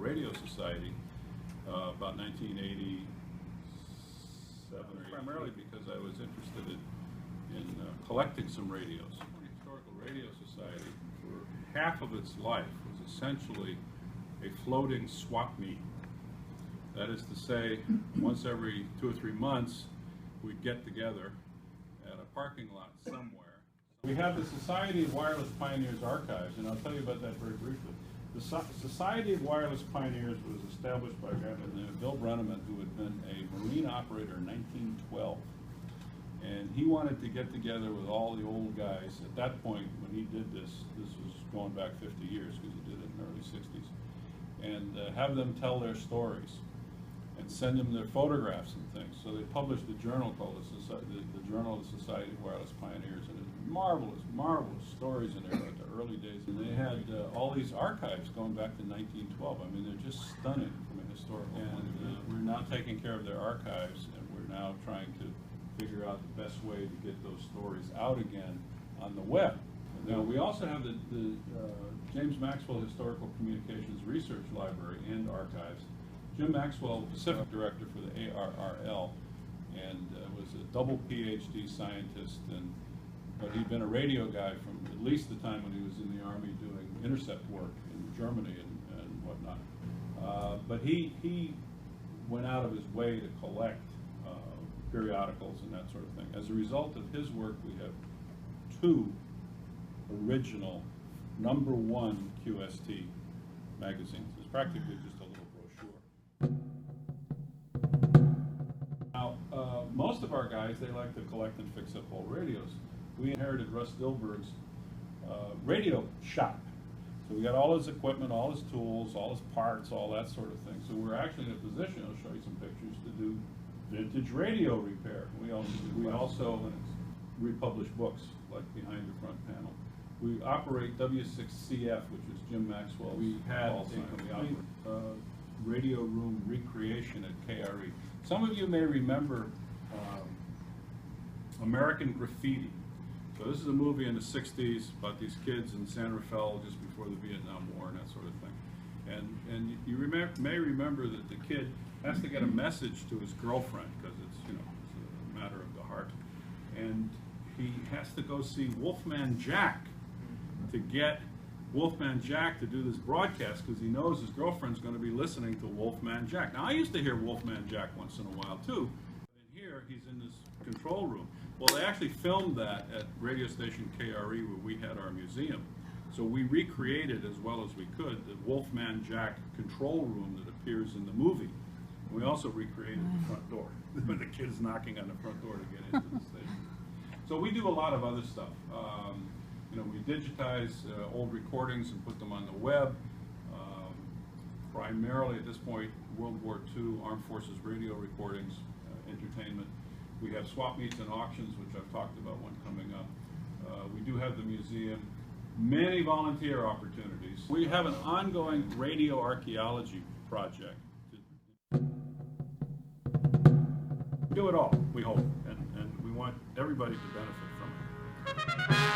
Radio Society about 1987, primarily because I was interested in collecting some radios. The Historical Radio Society, for half of its life, was essentially a floating swap meet. That is to say, once every 2 or 3 months, we'd get together at a parking lot somewhere. We have the Society of Wireless Pioneers Archives, and I'll tell you about that very briefly. The Society of Wireless Pioneers was established by a guy named Bill Brenneman, who had been a Marine operator in 1912. And he wanted to get together with all the old guys. At that point, when he did this was going back 50 years, because he did it in the early 60s, and have them tell their stories and send them their photographs and things. So they published a journal called the Journal of the Society of Wireless Pioneers, and it's marvelous, marvelous stories in there about the early days. And they had all these archives going back to 1912. I mean, they're just stunning from a historical point of view. We're now taking care of their archives, and we're now trying to figure out the best way to get those stories out again on the web. Now, we also have the James Maxwell Historical Communications Research Library and Archives. Jim Maxwell, Pacific Director for the ARRL, and was a double PhD scientist, but he'd been a radio guy from at least the time when he was in the Army doing intercept work in Germany and whatnot. But he went out of his way to collect periodicals and that sort of thing. As a result of his work, we have 2 original #1 QST magazines. It's practically just a little brochure. Now, most of our guys, they like to collect and fix up old radios. We inherited Russ Dilberg's radio shop. So we got all his equipment, all his tools, all his parts, all that sort of thing. So we're actually in a position, I'll show you some pictures, to do vintage radio repair. We also republish books, like Behind the Front Panel. We operate W6CF, which is Jim Maxwell. We had a complete radio room recreation at KRE. Some of you may remember American Graffiti. So this is a movie in the 60s about these kids in San Rafael just before the Vietnam War and that sort of thing. And you may remember that the kid has to get a message to his girlfriend, because it's a matter of the heart. And he has to go see Wolfman Jack to get Wolfman Jack to do this broadcast, because he knows his girlfriend's going to be listening to Wolfman Jack. Now, I used to hear Wolfman Jack once in a while too. But in here, he's in this control room. Well, they actually filmed that at radio station KRE, where we had our museum. So we recreated, as well as we could, the Wolfman Jack control room that appears in the movie. And we also recreated the front door, when the kid's knocking on the front door to get into the station. So we do a lot of other stuff. We digitize old recordings and put them on the web. Primarily at this point, World War II, Armed Forces radio recordings, entertainment. We have swap meets and auctions, which I've talked about, one coming up. We do have the museum. Many volunteer opportunities. We have an ongoing radio archaeology project. Do it all, we hope, and we want everybody to benefit from it.